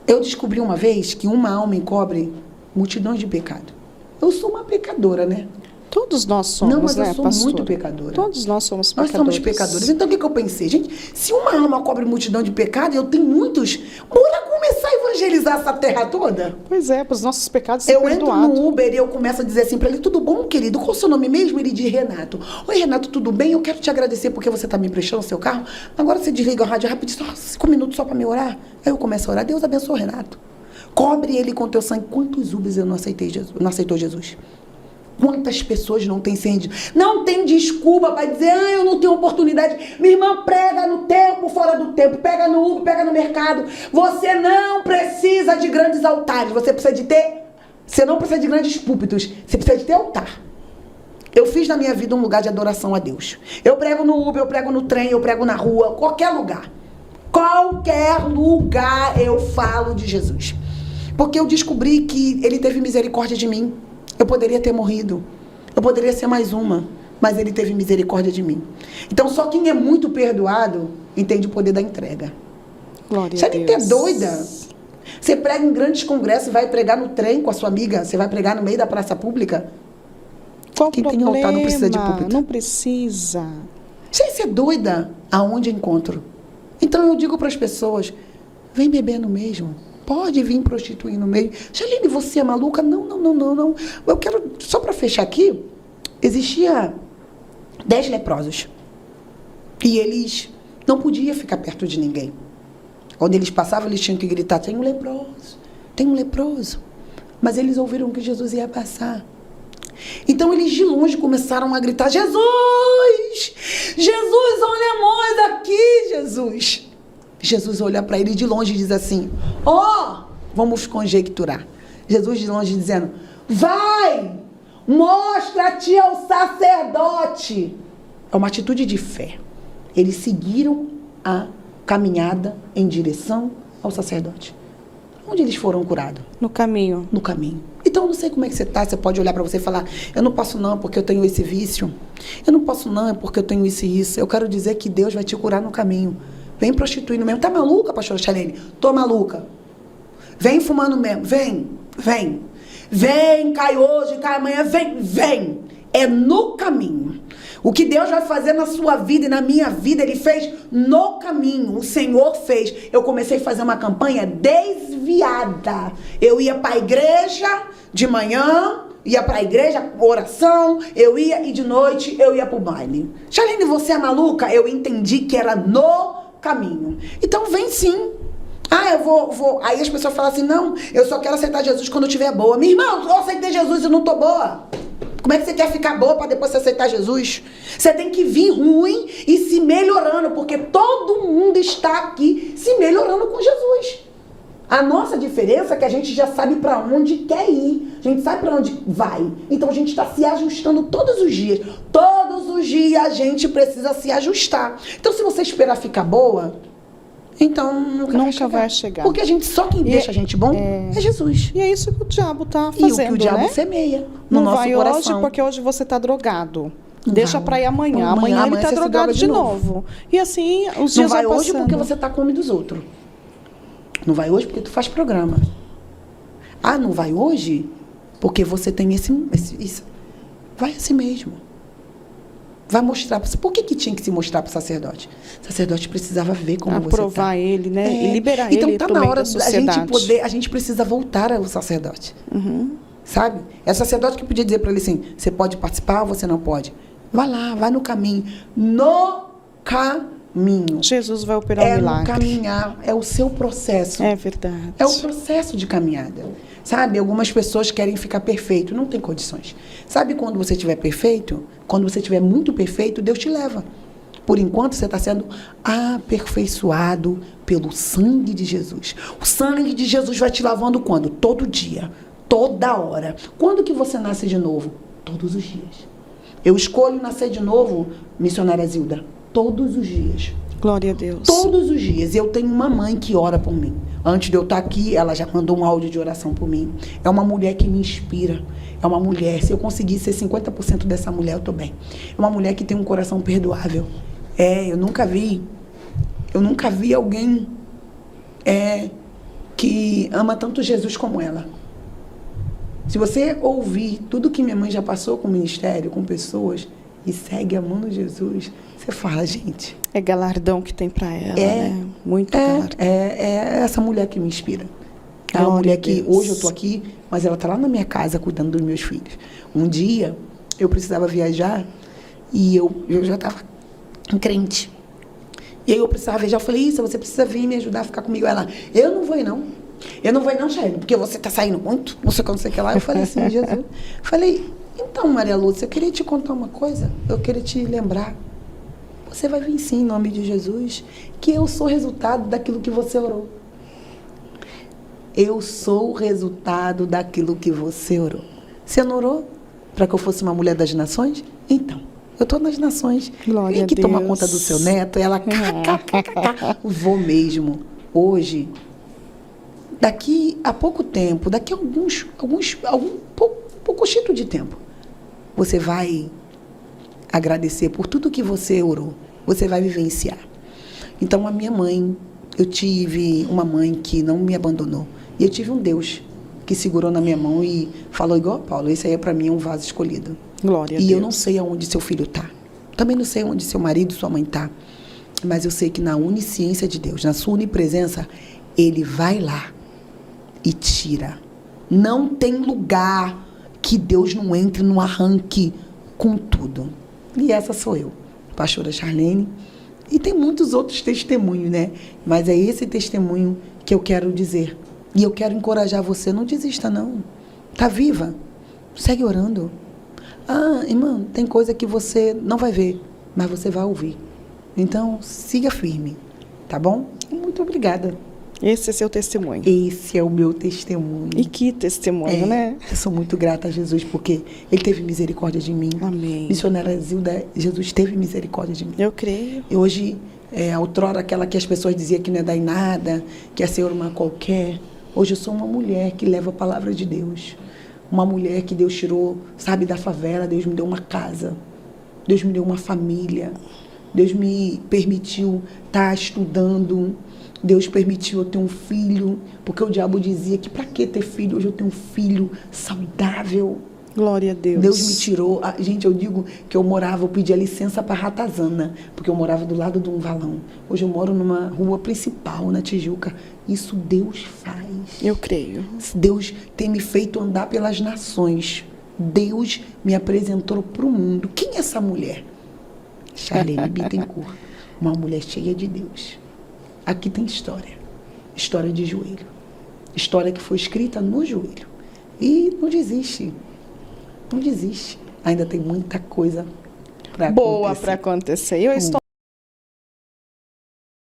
Eu descobri uma vez que uma alma encobre multidões de pecado. Eu sou uma pecadora, né? Todos nós somos, não, mas né, eu sou pastora? muito pecadora. Todos nós somos Nós pecadores. somos pecadores. Então, o que eu pensei? Gente, se uma alma cobre multidão de pecado, eu tenho muitos, bora começar a evangelizar essa terra toda? Pois é, para os nossos pecados ser Eu entro perdoados. no Uber e eu começo a dizer assim para ele, tudo bom, querido? Qual é o seu nome mesmo? Ele diz Renato. Oi, Renato, tudo bem? Eu quero te agradecer porque você está me emprestando o seu carro. Agora você desliga o rádio rapidinho, só 5 minutos só para me orar. Aí eu começo a orar. Deus abençoe o Renato. Cobre ele com teu sangue. Quantos Ubers eu não aceitei Jesus, não aceitou Jesus? Quantas pessoas não têm sentido? Não tem desculpa para dizer, eu não tenho oportunidade. Minha irmã, prega no tempo, fora do tempo. Pega no Uber, pega no mercado. Você não precisa de grandes altares. Você não precisa de grandes púlpitos. Você precisa de ter altar. Eu fiz na minha vida um lugar de adoração a Deus. Eu prego no Uber, eu prego no trem, eu prego na rua, qualquer lugar. Qualquer lugar eu falo de Jesus. Porque eu descobri que Ele teve misericórdia de mim. Eu poderia ter morrido. Eu poderia ser mais uma. Mas Ele teve misericórdia de mim. Então, só quem é muito perdoado entende o poder da entrega. Glória Você a Deus. nem é doida. Você prega em grandes congressos, vai pregar no trem com a sua amiga. Você vai pregar no meio da praça pública. Qual Quem problema? tem altar não precisa de púlpito. Não precisa. Você é doida? Aonde encontro? Então, eu digo para as pessoas, vem beber no mesmo. Pode vir prostituir no meio. Jalene, você é maluca? Não. Eu quero, só para fechar aqui, existia 10 leprosos. E eles não podiam ficar perto de ninguém. Quando eles passavam, eles tinham que gritar, tem um leproso. Mas eles ouviram que Jesus ia passar. Então eles de longe começaram a gritar, Jesus, olha nós aqui, Jesus. Jesus olha para ele de longe e diz assim, vamos conjecturar. Jesus de longe dizendo, vai, mostra-te ao sacerdote. É uma atitude de fé. Eles seguiram a caminhada em direção ao sacerdote. Onde eles foram curados? No caminho. No caminho. Então, eu não sei como é que você está. Você pode olhar para você e falar, eu não posso não, porque eu tenho esse vício. Eu não posso não, porque eu tenho isso e isso. Eu quero dizer que Deus vai te curar no caminho. Vem prostituindo mesmo. Tá maluca, pastora Jalene? Tô maluca. Vem fumando mesmo. Vem. Vem, cai hoje, cai amanhã. Vem. É no caminho. O que Deus vai fazer na sua vida e na minha vida, Ele fez no caminho. O Senhor fez. Eu comecei a fazer uma campanha desviada. Eu ia para a igreja de manhã, ia para a igreja, oração, e de noite eu ia para o baile. Jalene, você é maluca? Eu entendi que era no caminho. Então vem sim. Eu vou. Aí as pessoas falam assim, não, eu só quero aceitar Jesus quando eu estiver boa. Minha irmã, eu aceitei Jesus e não tô boa. Como é que você quer ficar boa para depois você aceitar Jesus? Você tem que vir ruim e se melhorando, porque todo mundo está aqui se melhorando com Jesus. A nossa diferença é que a gente já sabe para onde quer ir. A gente sabe para onde vai. Então a gente está se ajustando todos os dias. Todos os dias a gente precisa se ajustar. Então se você esperar ficar boa, então nunca vai chegar. Porque só quem deixa a gente bom é Jesus. E é isso que o diabo está fazendo, E o que o diabo né? semeia no não nosso vai coração. hoje porque hoje você está drogado. Não Deixa para ir amanhã. Amanhã ele está drogado de novo. E assim os dias vão passando. Não vai hoje porque você está com o homem dos outros. Não vai hoje porque tu faz programa. Não vai hoje porque você tem isso. Vai assim mesmo. Vai mostrar. Por que tinha que se mostrar para o sacerdote? O sacerdote precisava ver como você está. Aprovar ele, né? E liberar então, ele tá do na meio hora da sociedade. a gente precisa voltar ao sacerdote. Uhum. Sabe? É o sacerdote que podia dizer para ele assim, você pode participar ou você não pode? Vai lá, vai no caminho. No caminho. Jesus vai operar um milagre. É no caminhar, é o seu processo. É verdade. É o processo de caminhada. Sabe, algumas pessoas querem ficar perfeito, não tem condições. Sabe quando você estiver perfeito? Quando você estiver muito perfeito, Deus te leva. Por enquanto, você está sendo aperfeiçoado pelo sangue de Jesus. O sangue de Jesus vai te lavando quando? Todo dia, toda hora. Quando que você nasce de novo? Todos os dias. Eu escolho nascer de novo, missionária Zilda, todos os dias. Glória a Deus. Todos os dias. Eu tenho uma mãe que ora por mim. Antes de eu estar aqui, ela já mandou um áudio de oração por mim. É uma mulher que me inspira. É uma mulher, se eu conseguir ser 50% dessa mulher, eu estou bem. É uma mulher que tem um coração perdoável. Eu nunca vi alguém que ama tanto Jesus como ela. Se você ouvir tudo que minha mãe já passou com o ministério, com pessoas, e segue amando Jesus, você fala, gente... É galardão que tem para ela, né? Muito galardão. É essa mulher que me inspira. É uma mulher que hoje eu estou aqui, mas ela está lá na minha casa cuidando dos meus filhos. Um dia, eu precisava viajar e eu já estava crente. E aí eu precisava viajar, eu falei, Issa, você precisa vir me ajudar a ficar comigo. Ela, eu não vou ir não. Eu não vou ir não, Charlie, porque você está saindo muito, não sei o que, não sei o que lá. Eu falei assim, Jesus. Falei, então, Maria Lúcia, eu queria te contar uma coisa, eu queria te lembrar. Você vai vir sim, em nome de Jesus, que eu sou resultado daquilo que você orou. Eu sou o resultado daquilo que você orou. Você não orou para que eu fosse uma mulher das nações? Então, eu estou nas nações. Glória a que Deus. toma conta do seu neto, ela... Vou mesmo. Hoje, daqui a pouco tempo, daqui a pouco chito de tempo, você vai agradecer por tudo que você orou. Você vai vivenciar. Então, a minha mãe, eu tive uma mãe que não me abandonou. E eu tive um Deus que segurou na minha mão e falou igual a Paulo, esse aí para mim é um vaso escolhido. Glória a Deus. E eu não sei aonde seu filho está. Também não sei onde seu marido, sua mãe está. Mas eu sei que na onisciência de Deus, na sua onipresença, ele vai lá e tira. Não tem lugar que Deus não entre no arranque com tudo. E essa sou eu, pastora Charlene. E tem muitos outros testemunhos, né? Mas é esse testemunho que eu quero dizer. E eu quero encorajar você, não desista não. Tá viva? Segue orando. Ah, irmã, tem coisa que você não vai ver, mas você vai ouvir. Então, siga firme, tá bom? Muito obrigada. Esse é seu testemunho. Esse é o meu testemunho. E que testemunho, né? Eu sou muito grata a Jesus, porque Ele teve misericórdia de mim. Amém. Missionária Zilda, Jesus teve misericórdia de mim. Eu creio. E hoje, outrora, aquela que as pessoas diziam que não ia dar em nada, que ia ser uma qualquer. Hoje eu sou uma mulher que leva a palavra de Deus. Uma mulher que Deus tirou, sabe, da favela. Deus me deu uma casa. Deus me deu uma família. Deus me permitiu estar estudando. Deus permitiu eu ter um filho, porque o diabo dizia que para que ter filho? Hoje eu tenho um filho saudável. Glória a Deus. Deus me tirou. Gente, eu digo que eu pedia licença para Ratazana, porque eu morava do lado de um valão. Hoje eu moro numa rua principal, na Tijuca. Isso Deus faz. Eu creio. Deus tem me feito andar pelas nações. Deus me apresentou para o mundo. Quem é essa mulher? Charlene Bittencourt. Uma mulher cheia de Deus. Aqui tem história. História de joelho. História que foi escrita no joelho. E não desiste. Não desiste. Ainda tem muita coisa para acontecer. Boa para acontecer. Eu estou